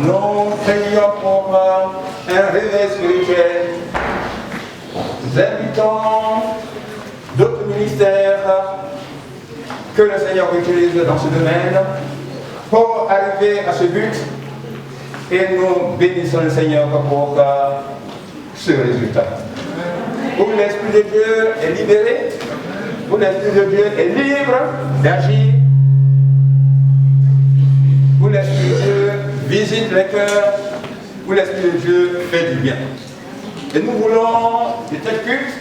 Nous prions pour un réveil spirituel. Nous invitons d'autres ministères que le Seigneur utilise dans ce domaine pour arriver à ce but. Et nous bénissons le Seigneur pour ce résultat. Où l'Esprit de Dieu est libéré, où l'Esprit de Dieu est libre d'agir, où l'Esprit de Dieu visite les cœurs, où l'Esprit de Dieu fait du bien. Et nous voulons de tels cultes,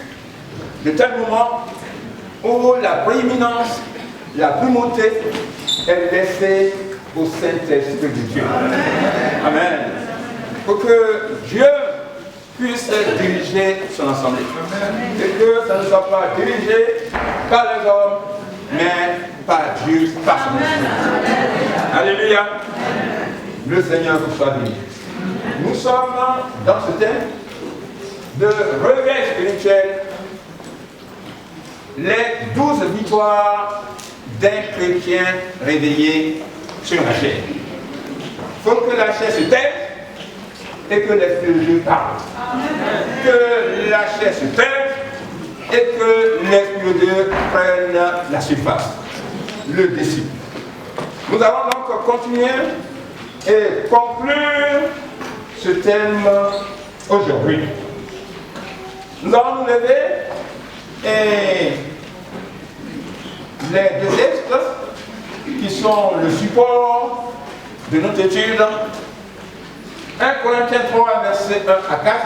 de tels moments où la prééminence, la primauté est laissée au Saint-Esprit de Dieu. Amen. Pour que Dieu puisse diriger son assemblée. Et que ça ne soit pas dirigé par les hommes, mais par Dieu, par son esprit. Alléluia. Le Seigneur vous soit béni. Nous sommes dans ce thème de réveil spirituel, les 12 victoires d'un chrétien réveillé sur la chair. Il faut que la chair se taise et que l'Esprit de Dieu parle. Que la chair se taise et que l'Esprit de Dieu prenne la surface, le disciple. Nous allons donc continuer et conclure ce thème aujourd'hui. Nous allons nous lever et les deux textes qui sont le support de notre étude, 1 Corinthiens 3, versets 1 à 4,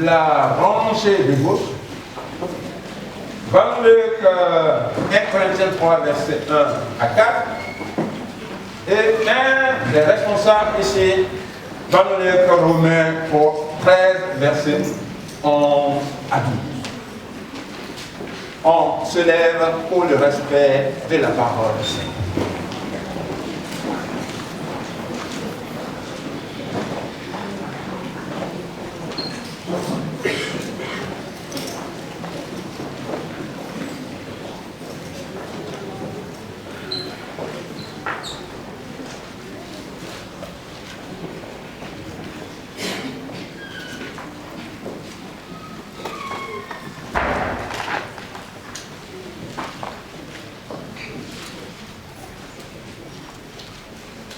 la rangée de gauche, 1 Corinthiens 3, versets 1 à 4, et un des responsables ici, Romains 13, versets 11 à 12. On se lève pour le respect de la parole du Seigneur.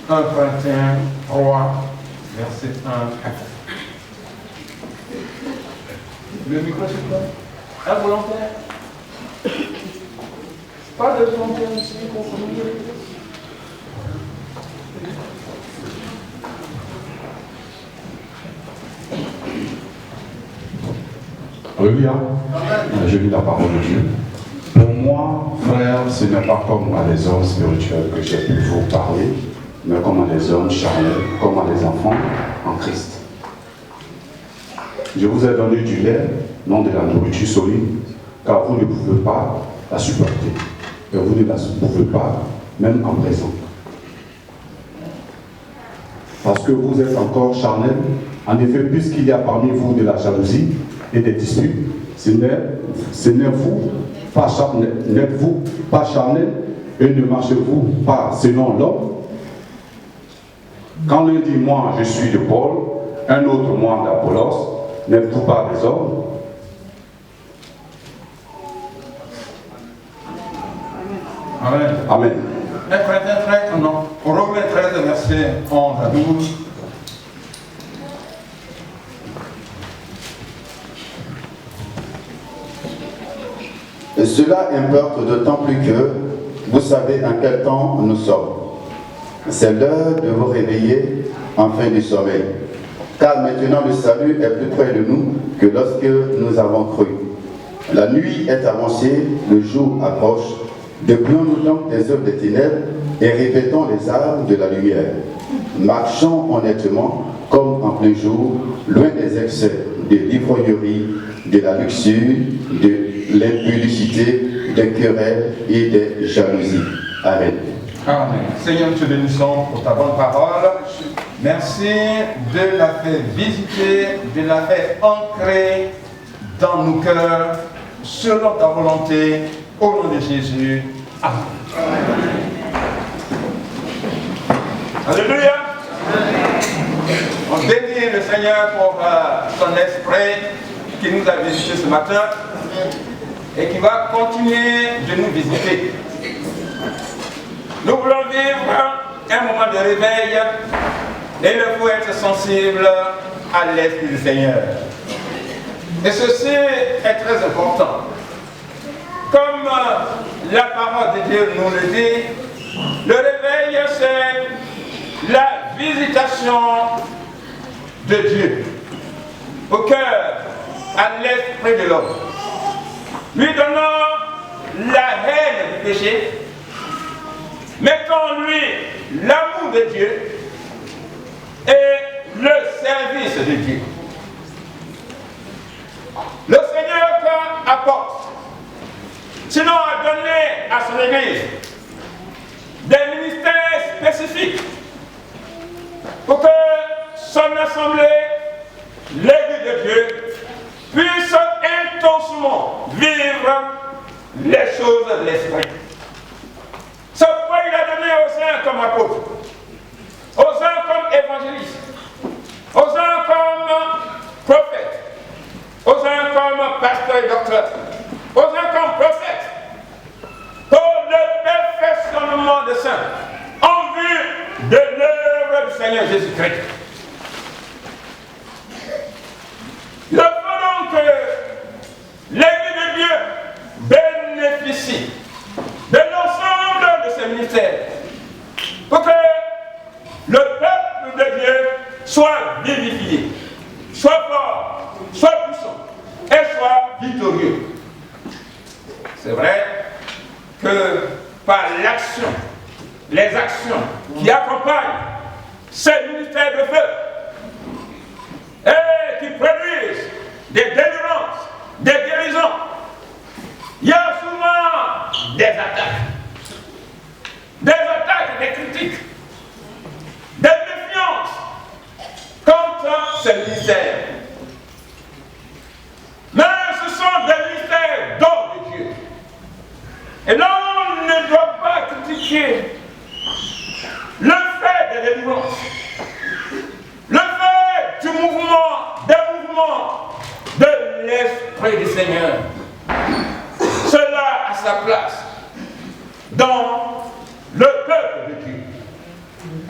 Corinthiens 3, verset 1 à 4. Le micro, s'il vous plaît. Un volontaire. Pas de volontaire ici pour communiquer. Alléluia. Je lis la parole de Dieu. Pour moi, frère, ce n'est pas comme à des hommes spirituels que j'ai pu vous parler, mais comme à des hommes charnels, comme à des enfants en Christ. Je vous ai donné du lait, non de la nourriture solide, car vous ne pouvez pas la supporter. Et vous ne la pouvez pas, même en présent. Parce que vous êtes encore charnels. En effet, puisqu'il y a parmi vous de la jalousie et des disputes, n'êtes-vous pas charnel et ne marchez-vous pas selon l'homme? Quand l'un dit moi je suis de Paul, un autre moi d'Apollos, n'êtes-vous pas des hommes? Amen. Amen. 1 Corinthiens 13, non. Romains 13, verset 11 à 12. Et cela importe d'autant plus que vous savez en quel temps nous sommes. C'est l'heure de vous réveiller en fin du sommeil. Car maintenant le salut est plus près de nous que lorsque nous avons cru. La nuit est avancée, le jour approche. Déplions-nous donc des œuvres des ténèbres et revêtons les armes de la lumière. Marchons honnêtement comme en plein jour, loin des excès, de l'ivrognerie, de la luxure, de l'impudicité, des querelles et des jalousies. Amen. Amen. Seigneur, nous te bénissons pour ta bonne parole. Merci de la faire visiter, de la faire ancrer dans nos cœurs, selon ta volonté, au nom de Jésus. Amen. Alléluia. On bénit le Seigneur pour son esprit qui nous a visités ce matin et qui va continuer de nous visiter. Nous voulons vivre un moment de réveil et il faut être sensible à l'Esprit du Seigneur. Et ceci est très important. Comme la parole de Dieu nous le dit, le réveil c'est la visitation de Dieu au cœur, à l'esprit de l'homme, lui donnant la haine du péché, mettant en lui l'amour de Dieu et le service de Dieu. Le Seigneur apporte, sinon a donné à son Église des ministères spécifiques pour que son assemblée, l'Église de Dieu, puisse intensement vivre les choses de l'Esprit. C'est pourquoi il a donné aux uns comme apôtres, aux uns comme évangélistes, aux uns comme prophètes, aux uns comme pasteurs et docteurs, aux uns comme prophètes, pour le perfectionnement des saints, en vue de l'œuvre du Seigneur Jésus-Christ. Il faut donc que l'Église de Dieu bénéficie de l'ensemble de ces ministères, pour que le peuple de Dieu soit vivifié, soit fort, soit puissant et soit victorieux. C'est vrai que par l'action, les actions qui accompagnent ces ministères de feu et qui produisent des délivrances, des guérisons, il y a souvent des attaques, des critiques, des défiances contre ces ministères. Mais ce sont des ministères dons de Dieu. Et l'on ne doit pas critiquer le fait des délivrances, le fait du mouvement, des mouvements de l'Esprit du Seigneur. Cela a sa place dans le peuple de Dieu.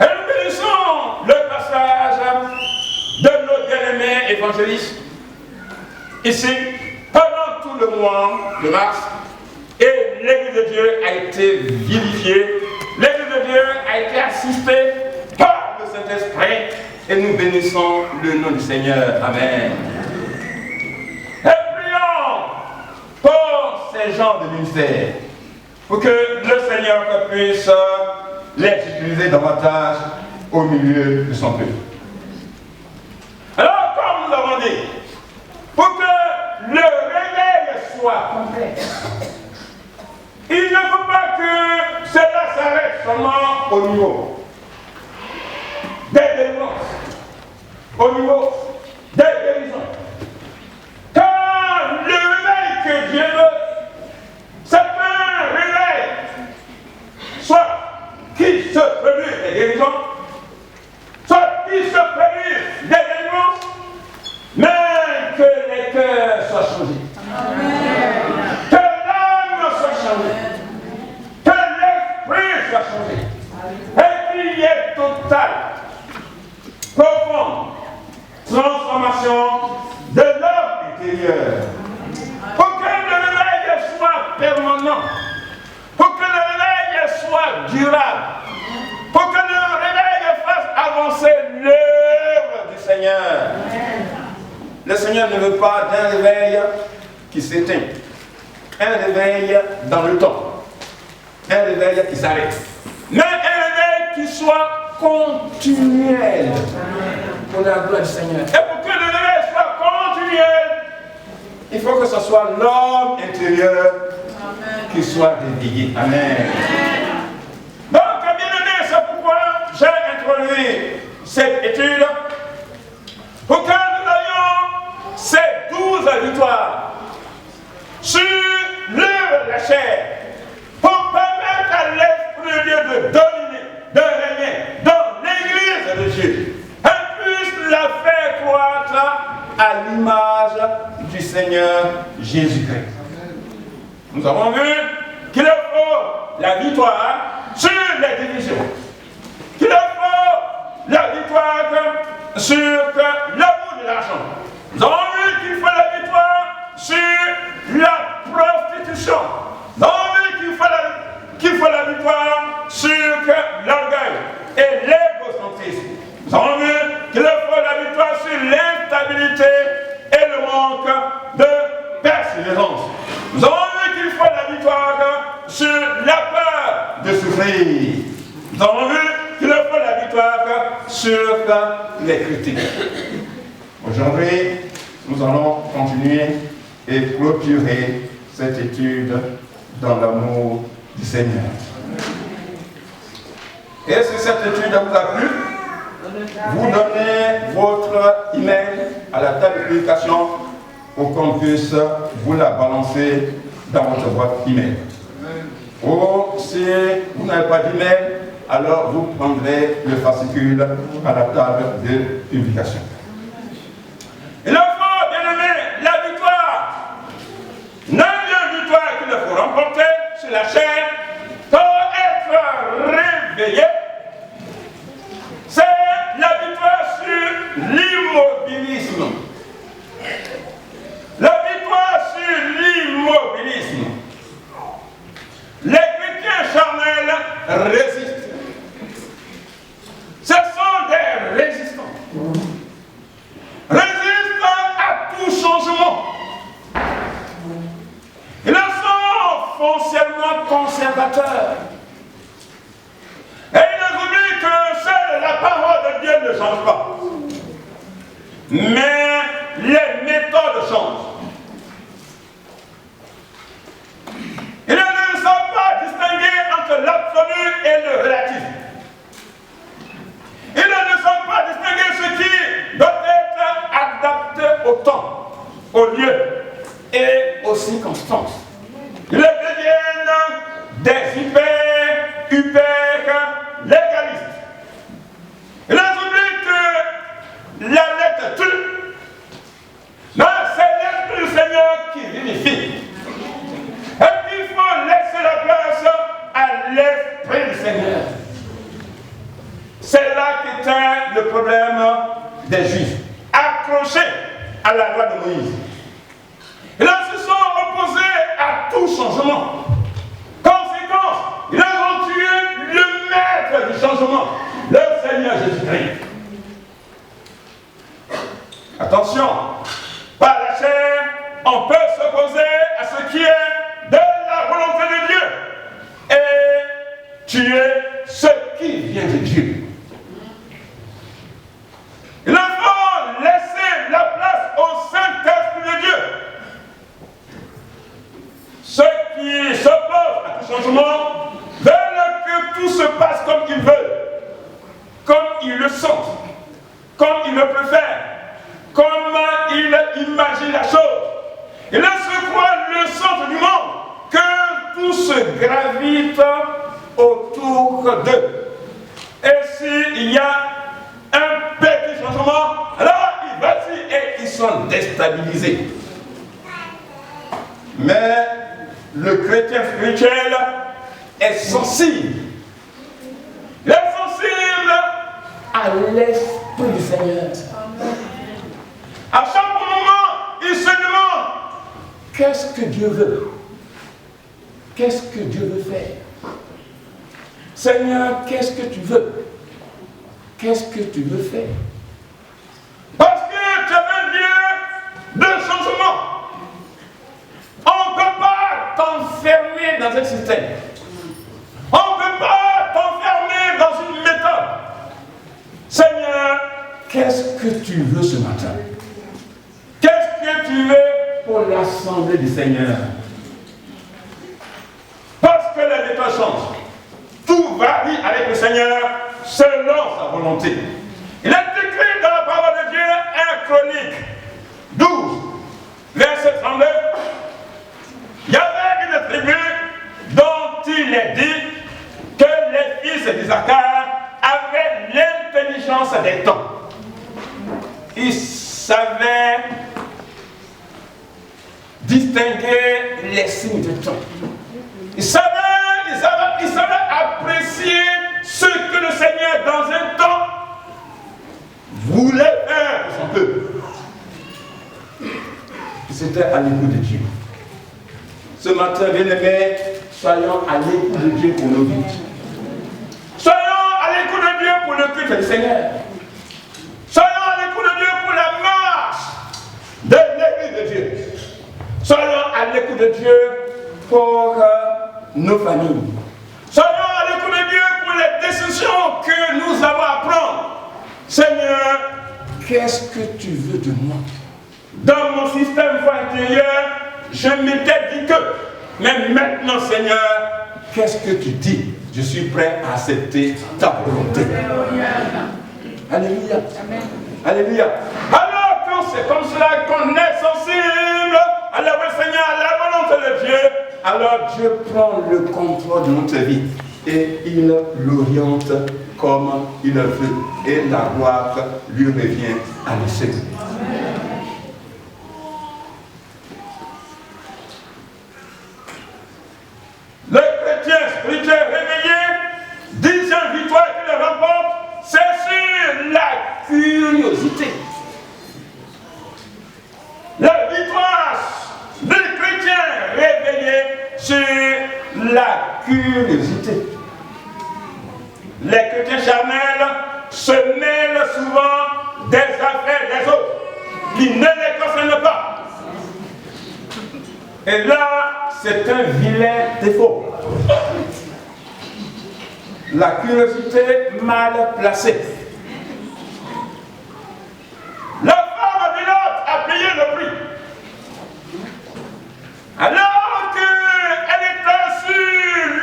Et nous bénissons le passage de nos bien-aimés évangélistes ici pendant tout le mois de mars. Et l'Église de Dieu a été vivifiée, l'Église de Dieu a été assistée par le Saint-Esprit et nous bénissons le nom du Seigneur. Amen. Et prions pour ces gens de ministère, pour que le Seigneur puisse les utiliser davantage au milieu de son peuple. Alors, comme nous avons dit, pour que le réveil soit complet, il ne faut pas que cela s'arrête seulement au niveau des délivrances, au niveau des guérisons. Car le réveil que Dieu veut, c'est un réveil, soit qui se produit des guérisons, soit qui se produit des délivrances, mais que les cœurs soient changés. Amen. Que l'âme soit changée. Que l'esprit soit changé. Et qu'il y ait totale, profonde transformation de l'homme intérieur. Pour que le réveil soit permanent. Pour que le réveil soit durable. Pour que le réveil fasse avancer l'œuvre du Seigneur. Le Seigneur ne veut pas d'un réveil qui s'éteint. Un réveil dans le temps. Un réveil qui s'arrête. Mais un réveil qui soit continuel. Pour la gloire du Seigneur. Et pour que le réveil soit continuel, il faut que ce soit l'homme intérieur qui soit réveillé. Amen. Donc, bien aimé, c'est pourquoi j'ai introduit cette étude pour que nous ayons ces 12 victoires sur l'œuvre de la chair pour permettre à l'Esprit de Dieu de dominer, de régner dans Nous avons vu qu'il faut la victoire sur les divisions. Qu'il faut la victoire sur l'amour de l'argent. Nous avons vu qu'il faut la victoire sur la prostitution. Nous avons vu qu'il faut la victoire sur l'orgueil et l'égocentrisme. Nous avons vu qu'il faut la victoire sur l'instabilité et le manque de persévérance. Nous avons vu qu'il faut la victoire sur la peur de souffrir. Nous avons vu qu'il faut la victoire sur les critiques. Aujourd'hui, nous allons continuer et clôturer cette étude dans l'amour du Seigneur. Et si cette étude vous a plu, vous donnez votre email à la table de publication pour qu'on puisse vous la balancer dans votre boîte email. Ou si vous n'avez pas d'email, alors vous prendrez le fascicule à la table de publication. Il faut, bien aimé, la victoire. Neuvième victoire qu'il faut remporter sur la chair pour être réveillé, c'est la victoire sur l'immobilisme. La victoire sur l'immobilisme. Les chrétiens charnels résistent. Ce sont des résistants. Résistent à tout changement. Ils sont foncièrement conservateurs. Et ils oublient que seule la parole de Dieu ne change pas. Mais les méthodes changent. Ils ne savent pas distinguer entre l'absolu et le relatif. Ils ne savent pas distinguer ce qui doit être adapté au temps, au lieu et aux circonstances. Ils deviennent des hyper légalistes. Ils oublient que la lettre tue. Non, c'est l'Esprit du Seigneur qui vivifie. Et qu'il faut laisser la place à l'Esprit du Seigneur. C'est là qu'était le problème des Juifs, accrochés à la loi de Moïse. Ils se sont opposés à tout changement. Conséquence, ils ont tué le maître du changement, le Seigneur Jésus-Christ. Attention, par la chair, on peut s'opposer à ce qui est de la volonté de Dieu et tuer ce qui vient de Dieu. Il faut laisser la place au Saint-Esprit de Dieu. Ceux qui s'opposent à tout changement veulent que tout se passe comme ils veulent, comme ils le sentent, comme ils le préfèrent, comme ils imaginent la chose. Ils se croient le centre du monde, que tout se gravite autour d'eux. Et s'il y a un petit changement, alors ils vacillent et ils sont déstabilisés. Mais le chrétien spirituel est sensible. Il est sensible à l'Esprit du Seigneur. À chaque moment, il se demande qu'est-ce que Dieu veut? Qu'est-ce que Dieu veut faire? Seigneur, qu'est-ce que tu veux? Qu'est-ce que tu veux faire? Parce que tu es un Dieu de changement. On ne peut pas t'enfermer dans un système. On ne peut pas t'enfermer dans une méthode. Seigneur, qu'est-ce que tu veux ce matin? Qu'est-ce que tu veux pour l'assemblée du Seigneur? Parce que les méthodes changent. Tout varie avec le Seigneur selon sa volonté. Il est écrit dans la parole de Dieu, 1 Chronique 12, verset 32. Il y avait une tribu dont il est dit que les fils d'Isaacar avaient l'intelligence des temps. Ils savaient distinguer les signes de temps. Ils savaient apprécier ce que le Seigneur, dans un temps, voulait faire pour son peuple. C'était à l'écoute de Dieu. Ce matin, bien-aimés, soyons à l'écoute de Dieu pour nos vies. Soyons à l'écoute de Dieu pour le culte du Seigneur. Soyons à l'écoute de Dieu pour la marche de l'église de Dieu. Soyons à l'écoute de Dieu pour nos familles. Soyons à l'écoute de Dieu pour les décisions que nous avons à prendre. Seigneur, qu'est-ce que tu veux de moi? Dans mon système intérieur, je m'étais dit que, mais maintenant, Seigneur, qu'est-ce que tu dis? Je suis prêt à accepter ta volonté. Alléluia. Alléluia. Alors, quand c'est comme cela qu'on est sensible à la voix du Seigneur, à la volonté de Dieu, alors Dieu prend le contrôle de notre vie et il l'oriente comme il le veut. Et la gloire lui revient à lui. Le chrétien spirituel réveillé, dixième victoire qu'il remporte, c'est sur la curiosité. La victoire du chrétien réveillé sur la curiosité. Les chrétiens charnels se mêlent souvent des affaires des autres qui ne les concernent pas. Et là, c'est un vilain défaut. La curiosité mal placée. La femme de l'autre a payé le prix. Alors qu'elle était sur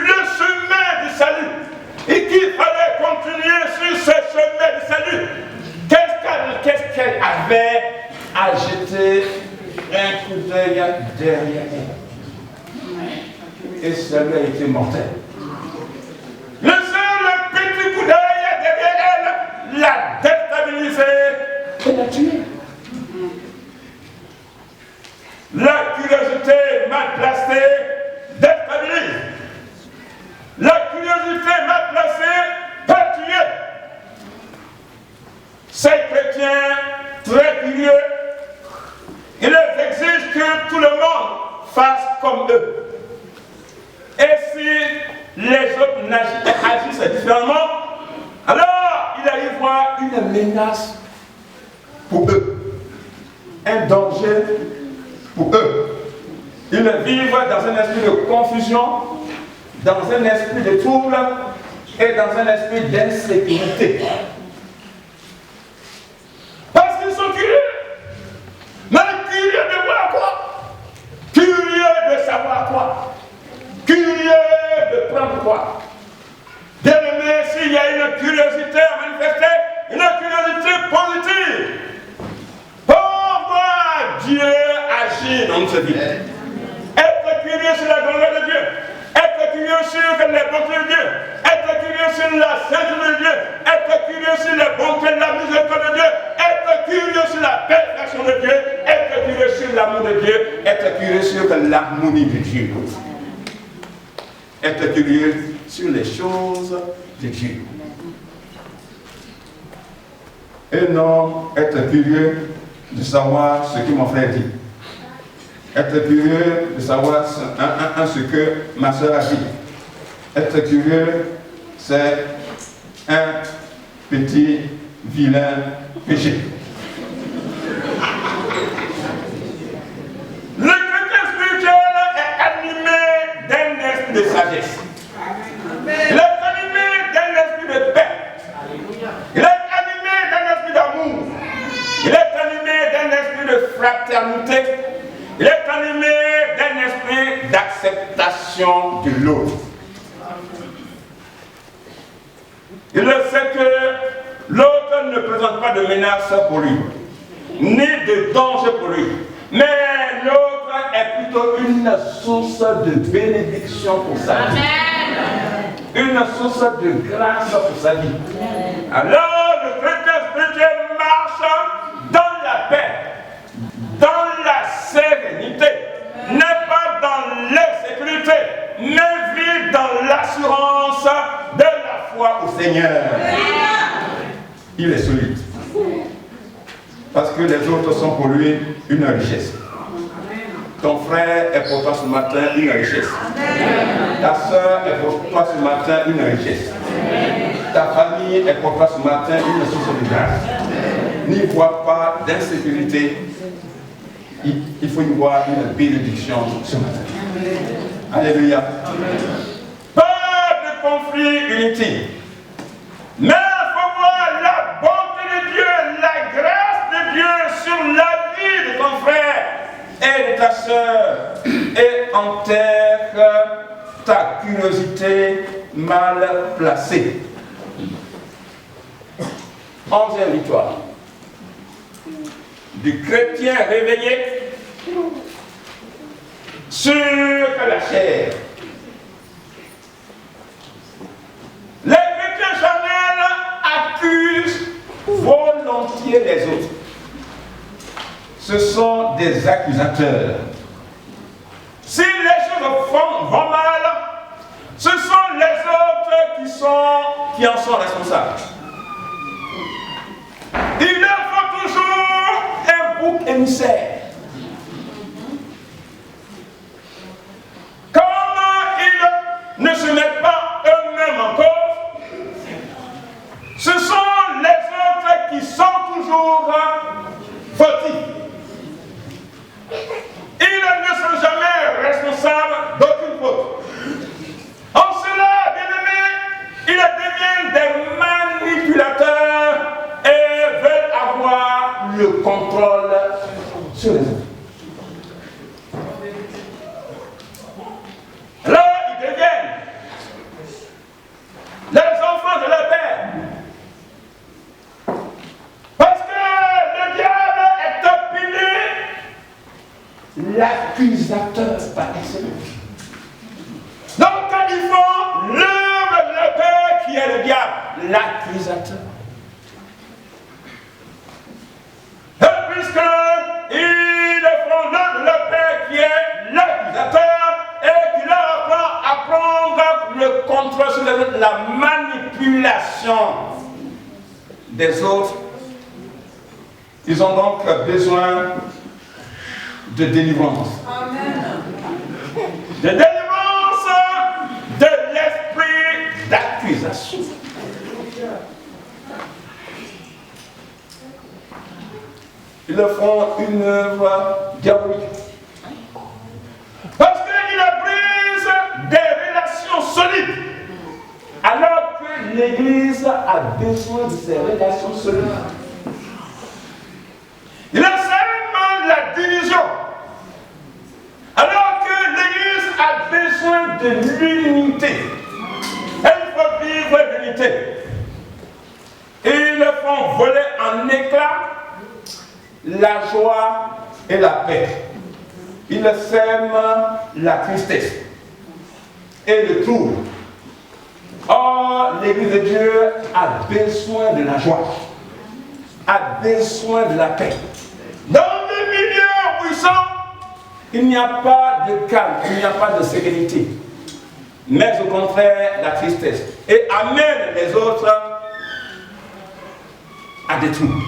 le chemin du salut et qu'il fallait continuer sur ce chemin du salut, qu'est-ce qu'elle avait à jeter un coup d'œil derrière elle? Et cela a été mortel. Le seul petit coup d'œil derrière elle l'a déstabilisé et l'a tué. La curiosité mal placée déstabilise. La curiosité mal placée peut tuer. Ces chrétiens très curieux, ils exigent que tout le monde fasse comme eux. Et si les autres agissent différemment, alors il arrive voir une menace pour eux, un danger pour eux. Ils vivent dans un esprit de confusion, dans un esprit de trouble et dans un esprit d'insécurité. Parce qu'ils sont curieux. Mais curieux de voir quoi? Curieux de savoir quoi? Curieux de prendre quoi? Bien-aimé, s'il y a une curiosité à manifester, une curiosité positive, pour voir Dieu agir dans notre vie. Être curieux sur la grandeur de Dieu, être curieux sur les bontés de Dieu, être curieux sur la sainteté de Dieu, être curieux sur les bontés de la miséricorde de Dieu, être curieux sur la perfection de Dieu, être curieux sur l'amour de Dieu, être curieux sur l'harmonie de Dieu. Être curieux sur les choses de Dieu. Et non être curieux de savoir ce que mon frère dit. Être curieux de savoir ce que ma soeur a dit. Être curieux, c'est un petit vilain péché. Le chrétien spirituel est animé d'un esprit de sagesse. Il est animé d'un esprit de paix. Il est animé d'un esprit d'amour. Il est animé d'un esprit de fraternité. Il est animé d'un esprit d'acceptation de l'autre. Il sait que l'autre ne présente pas de menace pour lui, ni de danger pour lui. Mais l'autre est plutôt une source de bénédiction pour sa vie. Une source de grâce pour sa vie. Alors le chrétien spirituel marche dans la paix, dans la sérénité, n'est pas dans l'assurance de la foi au Seigneur. Il est solide. Parce que les autres sont pour lui une richesse. Ton frère est pour toi ce matin une richesse. Ta soeur est pour toi ce matin une richesse. Ta famille est pour toi ce matin une source de grâce. N'y vois pas d'insécurité. Il faut y voir une bénédiction ce matin. Alléluia. Pas de conflit inutile. Mais il faut voir la bonté de Dieu, la grâce de Dieu sur la vie de ton frère et de ta soeur. Et enterre ta curiosité mal placée. 11e victoire du chrétien réveillé sur la chair. Les chrétiens charnels accusent volontiers les autres. Ce sont des accusateurs. Si les choses vont mal, ce sont les autres qui en sont responsables. Il leur faut toujours un bouc émissaire. Comme ils ne se mettent pas eux-mêmes en cause, ce sont les autres qui sont toujours fautifs. Ils ne sont jamais responsables d'aucune faute. En cela, bien-aimés, ils deviennent des manipulateurs et veulent avoir le contrôle sur les autres. Alors, ils deviennent les enfants de leur père. Parce que le diable est appelé l'accusateur par excellence. Donc, quand ils font l'œuvre de leur père qui est le diable, l'accusateur. Et puisqu'ils font l'œuvre de leur père qui est l'accusateur et qui leur apprend à prendre le contrôle sur la manipulation des autres, ils ont donc besoin de délivrance. Amen. De délivrance de l'esprit d'accusation. Ils font une œuvre diabolique. Parce qu'ils brisent des relations solides. Alors que l'Église a besoin de ces relations solides. Ils sèment la division. Alors que l'Église a besoin de l'unité. Elle faut vivre l'unité. Ils font voler en éclats la joie et la paix. Ils sèment la tristesse et le trouble. Or, l'Église de Dieu a besoin de la joie, a besoin de la paix. Dans le milieu où ils sont, il n'y a pas de calme, il n'y a pas de sérénité, mais au contraire la tristesse. Et amène les autres à des troubles.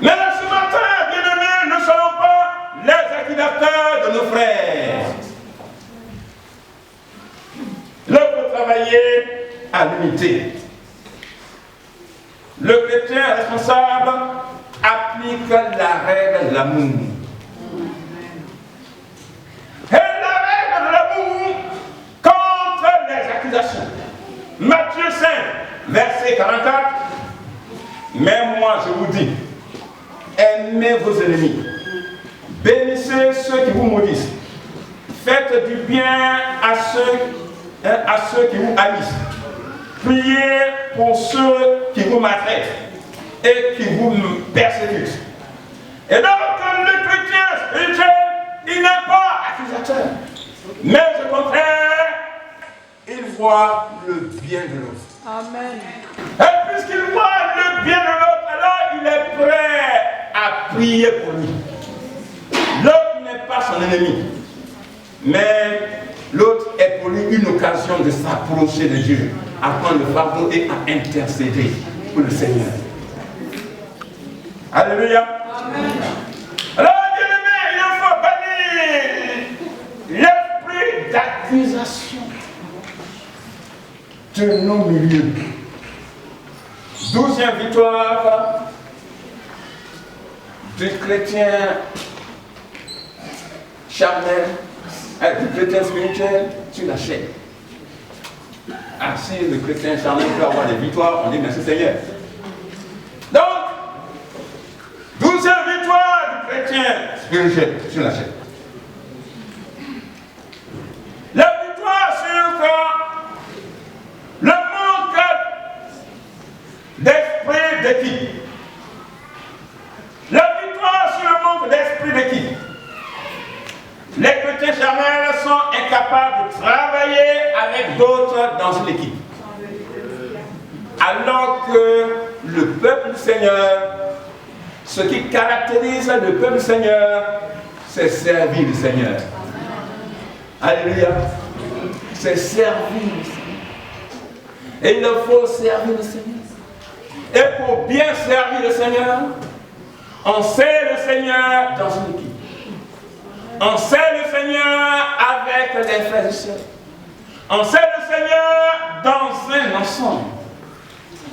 Mais ce matin, bien-aimés, nous ne sommes pas les accusateurs de nos frères. Il faut travailler à l'unité. Le chrétien responsable applique la règle de l'amour. Et la règle de l'amour contre les accusations. Matthieu 5, verset 44. Mais moi, je vous dis, aimez vos ennemis, bénissez ceux qui vous maudissent, faites du bien à ceux qui vous haïssent, priez pour ceux qui vous maltraitent et qui vous persécutent. Et donc, le chrétien spirituel, il n'est pas accusateur, mais au contraire, il voit le bien de l'autre. Amen. Et puisqu'il voit le bien de l'autre, alors il est prêt à prier pour lui. L'autre n'est pas son ennemi, mais l'autre est pour lui une occasion de s'approcher de Dieu, à prendre le fardeau et à intercéder pour le Seigneur. Alléluia. Amen. Alors, bien-aimé, il faut bannir l'esprit d'accusation de nos milieux. 12e victoire du chrétien charnel, du chrétien spirituel sur la chaîne. Ah, si le chrétien charnel peut avoir des victoires, on dit merci Seigneur. Donc, 12e victoire du chrétien spirituel sur la chaîne. La victoire sur le manque d'esprit d'équipe. La victoire sur le manque d'esprit d'équipe. Les chrétiens charnels sont incapables de travailler avec d'autres dans une équipe. Alors que le peuple du Seigneur, ce qui caractérise le peuple du Seigneur, c'est servir le Seigneur. Alléluia. C'est servir le Seigneur. Et il faut servir le Seigneur. Et pour bien servir le Seigneur, on sert le Seigneur dans une équipe. On sert le Seigneur avec les frères et sœurs. On sert le Seigneur dans un ensemble.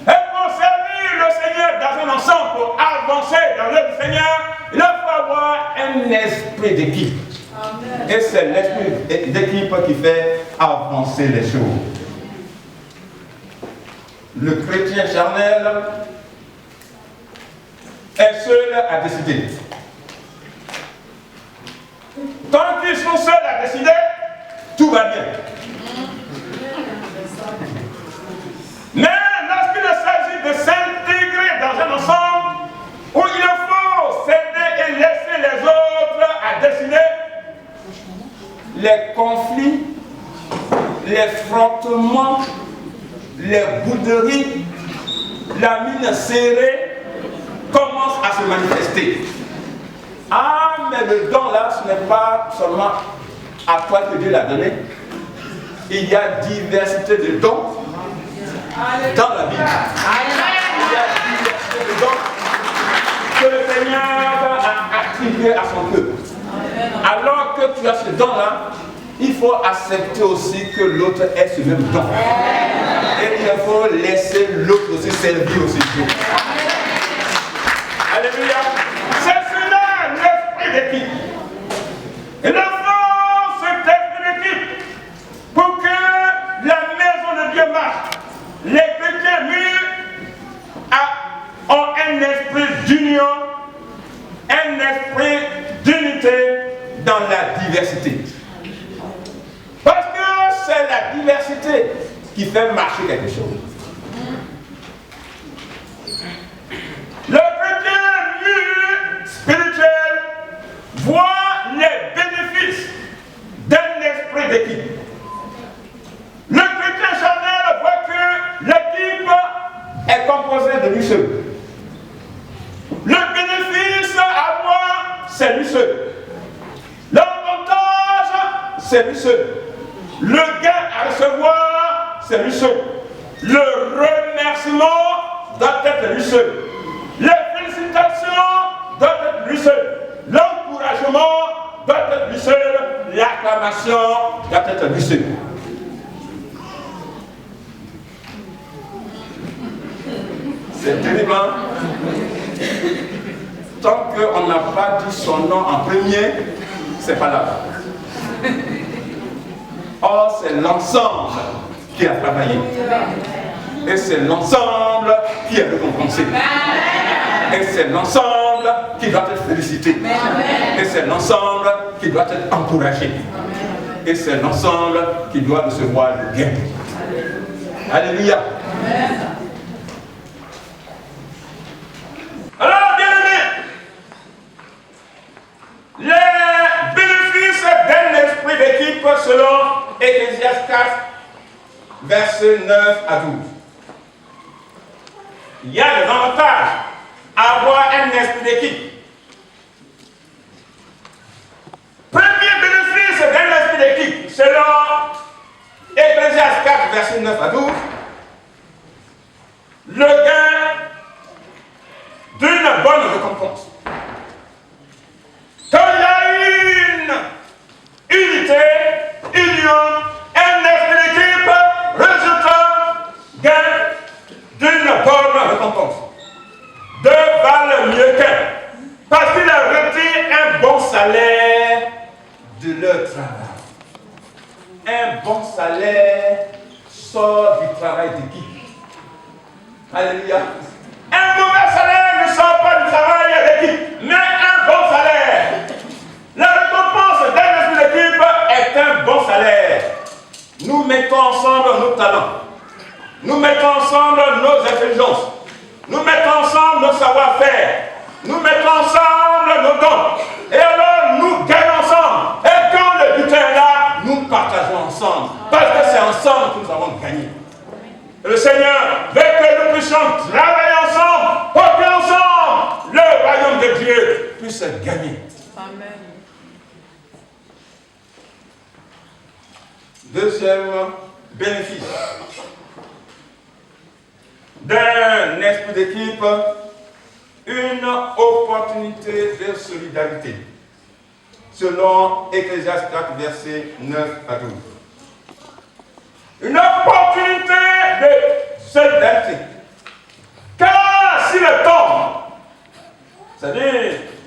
Et pour servir le Seigneur dans un ensemble, pour avancer dans l'œuvre du Seigneur, il faut avoir un esprit d'équipe. Et c'est l'esprit d'équipe qui fait avancer les choses. Le chrétien charnel est seul à décider. Tant qu'ils sont seuls à décider, tout va bien. Mais lorsqu'il s'agit de s'intégrer dans un ensemble où il faut céder et laisser les autres à décider, les conflits, les frottements, les bouderies, la mine serrée commencent à se manifester. Ah, mais le don là, ce n'est pas seulement à toi que Dieu l'a donné. Il y a diversité de dons dans la Bible. Il y a diversité de dons que le Seigneur a attribué à son peuple. Alors que tu as ce don-là, il faut accepter aussi que l'autre ait ce même don. Et il faut laisser l'autre aussi servir aussi Dieu. Alléluia. C'est cela l'esprit d'équipe. Il faut cet esprit d'équipe pour que la maison de Dieu marche. Les chrétiens mûrs ont un esprit d'union, un esprit d'unité dans la diversité. Parce que c'est la diversité qui fait marcher quelque chose. Le chrétien mûr spirituel voit les bénéfices d'un esprit d'équipe. Le chrétien charnel voit que l'équipe est composée de lui seul. Le bénéfice à avoir, c'est lui seul. L'avantage, c'est lui seul. Le gain à recevoir, c'est lui seul. Le remerciement doit être lui seul. Les félicitations doivent être lui seul. L'encouragement doit être lui seul. L'acclamation doit être lui seul. C'est terrible, hein? Tant qu'on n'a pas dit son nom en premier, c'est pas là. Or, c'est l'ensemble qui a travaillé. Et c'est l'ensemble qui est récompensé. Et c'est l'ensemble qui doit être félicité. Et c'est l'ensemble qui doit être encouragé. Et c'est l'ensemble qui doit recevoir le gain. Alléluia. Alors, bien-aimés, les bénéfices d'un esprit d'équipe selon Ecclésiaste 4, versets 9 à 12. Il y a des avantages à avoir un esprit d'équipe. Premier bénéfice d'un esprit d'équipe selon versets 9 à 12, le gain d'une bonne récompense. Quand il y a une unité, union, un esprit d'équipe, résultat, gain d'une bonne récompense. Deux valent mieux qu'un, parce qu'il a retiré un bon salaire de leur travail. Un bon salaire sort du travail d'équipe. Alléluia. Un mauvais salaire ne sort pas du travail d'équipe, mais un bon salaire. La récompense d'un esprit d'équipe est un bon salaire. Nous mettons ensemble nos talents. Nous mettons ensemble nos intelligences. Nous mettons ensemble nos savoir-faire. Nous mettons ensemble nos dons. Et alors nous gagnons ensemble. Et quand le butin est là, nous partageons ensemble. Parce que c'est ensemble que nous avons gagné. Et le Seigneur veut que nous puissions travailler ensemble, pour que ensemble le royaume de Dieu puisse gagner. Amen. Deuxième bénéfice d'un esprit d'équipe, une opportunité de solidarité. Selon Ecclésiaste 4, versets 9 à 12. Une opportunité de solidarité. Car si le tombe, c'est-à-dire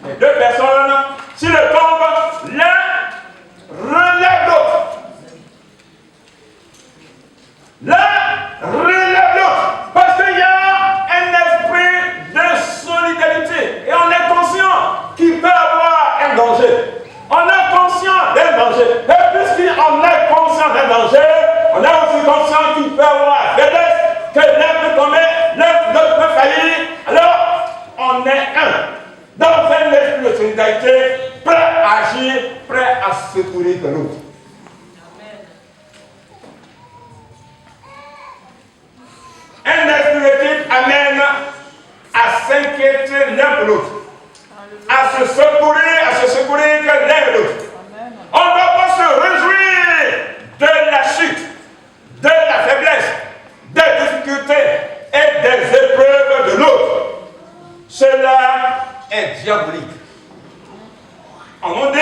les deux personnes, si le tombe, l'un relève l'autre. L'un relève l'autre. Parce qu'il y a un esprit de solidarité. Et on est conscient qu'il peut y avoir un danger. On est conscient d'un danger. Et puisqu'on est conscient d'un danger, on est aussi conscient qu'il peut y avoir faiblesse, que l'un peut tomber, l'autre peut faillir. Alors, on est un. Dans un esprit de solidarité, prêt à agir, prêt à secourir de l'autre. Un esprit d'équipe amène à s'inquiéter l'un pour l'autre, à se secourir que l'un et l'autre. On ne doit pas se réjouir de la chute, de la faiblesse, des difficultés et des épreuves de l'autre. Cela est diabolique. On nous dit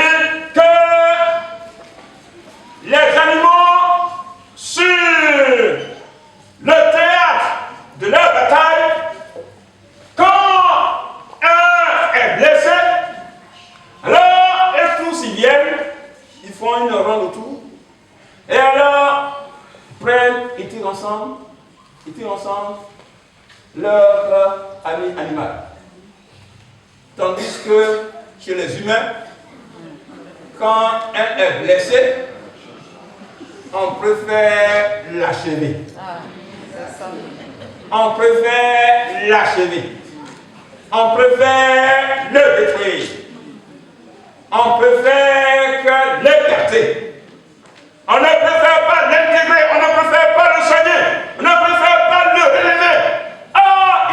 que les animaux sur le théâtre de leur bataille, quand un est blessé, alors les tous y viennent, ils font une ronde autour, et alors ils tirent ensemble leur ami animal. Tandis que chez les humains, quand un est blessé, on préfère l'achever. On préfère l'achever. On préfère le détruire. On préfère que l'écarter. On ne préfère pas l'intégrer. On ne préfère pas le soigner. On ne préfère pas le relever. Oh,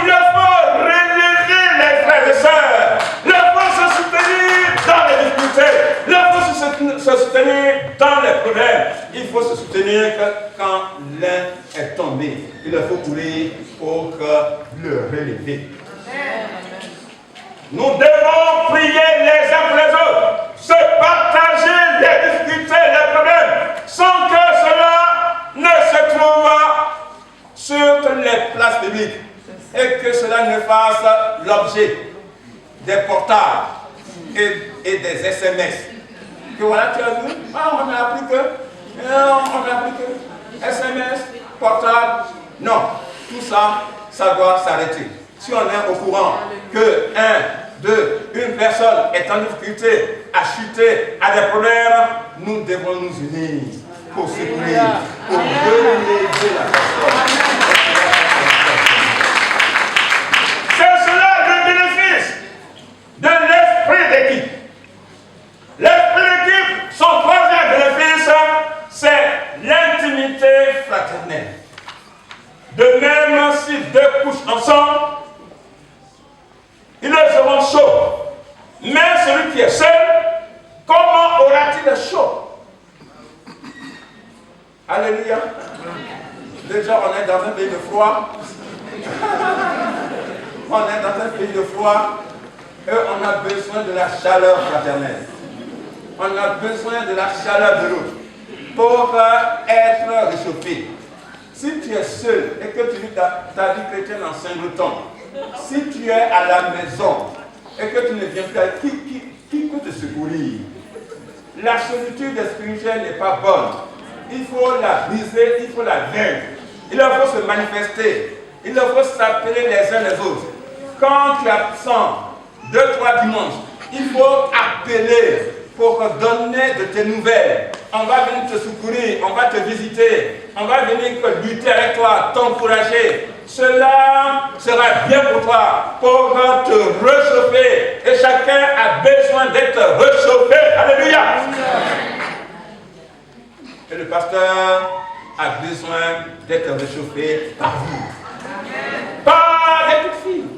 il faut relever les frères et sœurs. Il faut se soutenir dans les difficultés. Il faut se soutenir dans les problèmes. Il faut se soutenir quand l'un est tombé. Il faut courir pour le relever. Nous devons prier les uns pour les autres, se partager les difficultés, les problèmes, sans que cela ne se trouve sur les places publiques et que cela ne fasse l'objet des portables et des SMS. Que voilà, tu as vu, on a appris que SMS, portable, non, tout ça, ça doit s'arrêter. Si on est au courant que une personne est en difficulté, a chuté, a des problèmes, nous devons nous unir pour secourir, pour relever la personne. C'est cela le bénéfice de l'esprit d'équipe. L'esprit d'équipe, son troisième bénéfice, c'est l'intimité fraternelle. De même, si deux couchent ensemble, ils seront chauds. Mais celui qui est seul, comment aura-t-il chaud? Alléluia. Déjà, on est dans un pays de froid. On est dans un pays de froid et on a besoin de la chaleur fraternelle. On a besoin de la chaleur de l'autre pour être réchauffé. Si tu es seul et que tu vis ta vie chrétienne en singleton, si tu es à la maison et que tu ne viens plus, qui peut te secourir? La solitude spirituelle n'est pas bonne. Il faut la briser, il faut la vaincre. Il faut se manifester. Il faut s'appeler les uns les autres. Quand tu es absent 2-3 dimanches, il faut appeler pour donner de tes nouvelles. On va venir te secourir, on va te visiter, on va venir lutter avec toi, t'encourager. Cela sera bien pour toi, pour te réchauffer. Et chacun a besoin d'être réchauffé. Alléluia. Et le pasteur a besoin d'être réchauffé par vous. Par les petites filles.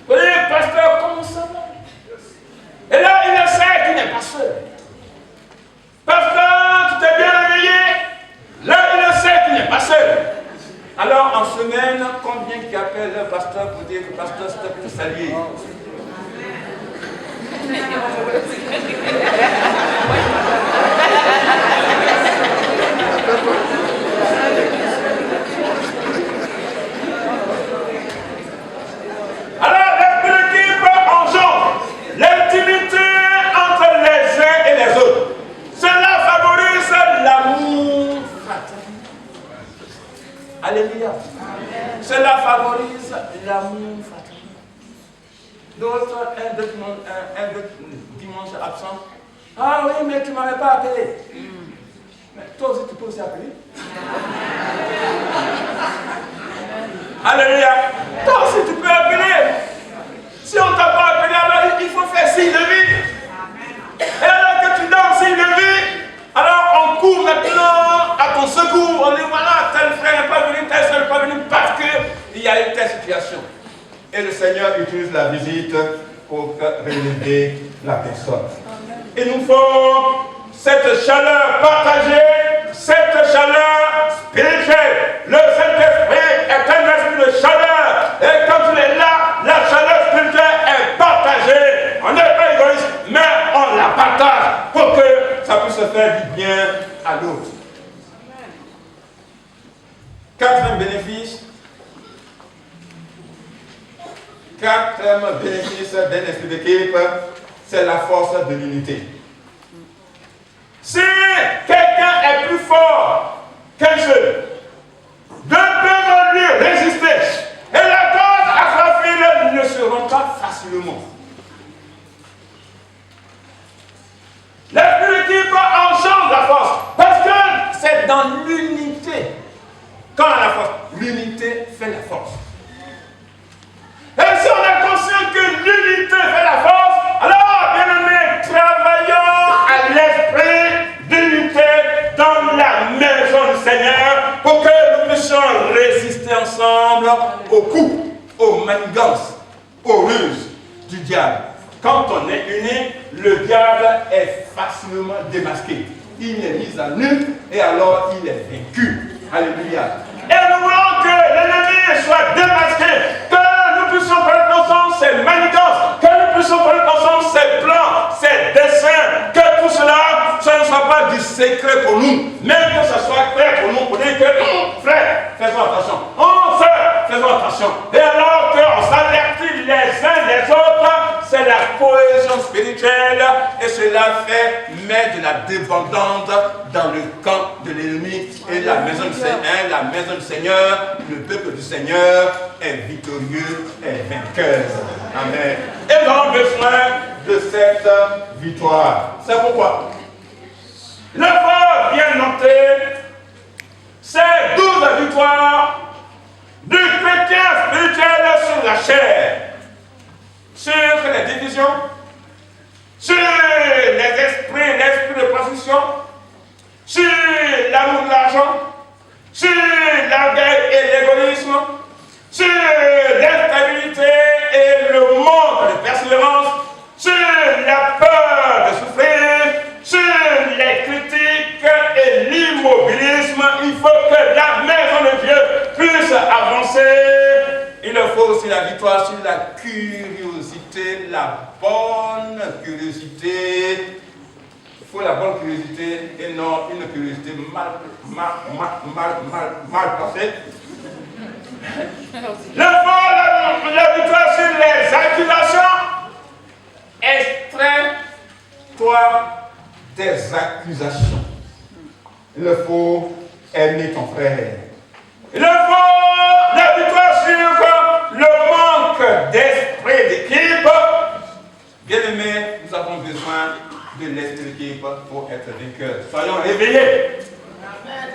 Vous voyez, pasteur, comment ça va? Et là, il sait qu'il n'est pas seul. Pasteur, tu t'es bien réveillé? Là, il sait qu'il n'est pas seul. Alors, en semaine, combien qui appellent le pasteur pour dire que pasteur, s'il te plaît, saluer? Alors, l'esprit d'équipe engendre l'intimité entre les uns et les autres. Cela favorise l'amour fraternel. Alléluia. Cela favorise l'amour fraternel. D'autres, un dimanche absent. Ah oui, mais tu ne m'avais pas appelé. Mais toi aussi, tu peux aussi appeler. Alléluia. Toi aussi, tu peux appeler. Si on ne t'a pas appelé, alors il faut faire signe de vie. Et alors que tu donnes signe de vie, alors on court maintenant à ton secours. On dit voilà, tel frère n'est pas venu, tel soeur n'est pas venu parce qu'il y a une telle situation. Et le Seigneur utilise la visite pour relever la personne. Il nous faut cette chaleur partagée, cette chaleur spirituelle. Le Saint-Esprit est un esprit de chaleur. Et quand il est là, la chaleur spirituelle est partagée. On n'est pas égoïste, mais on la partage pour que ça puisse se faire du bien à l'autre. Quatrième bénéfice d'un esprit d'équipe, c'est la force de l'unité. Si quelqu'un est plus fort qu'un seul, deux peuvent lui résister. Et la corde à sa file ne se rend pas facilement. L'esprit d'équipe engendre la force. Parce que c'est dans l'unité. Quand la force, l'unité fait la force. Et si on est conscient que l'unité fait la force, alors, bien-aimés, travaillons à l'esprit d'unité dans la maison du Seigneur pour que nous puissions résister ensemble aux coups, aux manigances, aux ruses du diable. Quand on est unis, le diable est facilement démasqué. Il est mis à nu et alors il est vaincu. Alléluia. Et nous voulons que l'ennemi soit démasqué, que nous puissions prendre ensemble ses manigances, que nous puissions prendre ensemble ses plans, ses dessins, que tout cela, ça ne soit pas du secret pour nous, mais que ce soit clair pour nous, pour dire que, frère, faisons attention, sœur, faisons attention. Et alors qu'on s'avertit les uns les autres, c'est la cohésion spirituelle et cela fait mettre de la débandante dans le camp de l'ennemi et la maison du Seigneur, le peuple du Seigneur est victorieux, est vainqueur. Amen. Et nous avons besoin de cette victoire. C'est pourquoi le faut bien noter ces 12 victoires du chrétien spirituel sur la chair, sur les divisions, sur les esprits, l'esprit de possession, sur l'amour de l'argent, sur l'orgueil et l'égoïsme, sur l'instabilité et le manque de persévérance, sur la peur de souffrir, sur les critiques et l'immobilisme. Il faut que la maison de Dieu faut aussi la victoire sur la curiosité, la bonne curiosité. Il faut la bonne curiosité et non une curiosité mal placée. Il faut la victoire sur les accusations. Extrais-toi des accusations. Il faut aimer ton frère. Il faut la victoire sur le manque d'esprit d'équipe. Bien-aimés, nous avons besoin de l'esprit d'équipe pour être vainqueurs. Soyons réveillés.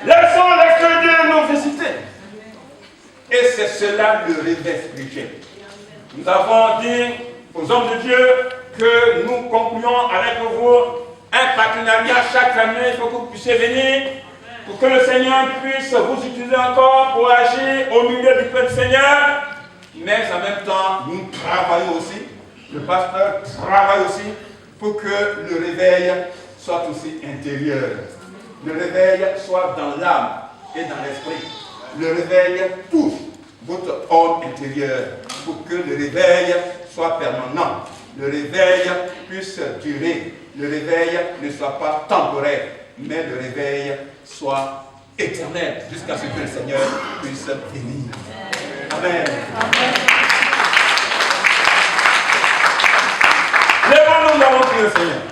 Laissons l'esprit de Dieu nous visiter. Et c'est cela le réveil spirituel. Nous avons dit aux hommes de Dieu que nous concluons avec vous un partenariat chaque année. Il faut que vous puissiez venir pour que le Seigneur puisse vous utiliser encore pour agir au milieu du peuple du Seigneur. Mais en même temps, nous travaillons aussi. Le pasteur travaille aussi pour que le réveil soit aussi intérieur. Le réveil soit dans l'âme et dans l'esprit. Le réveil touche votre homme intérieur pour que le réveil soit permanent. Le réveil puisse durer. Le réveil ne soit pas temporaire, mais le réveil soit éternel jusqu'à ce que le Seigneur puisse venir. Amen. Lèvons-nous, nous allons prier le Seigneur.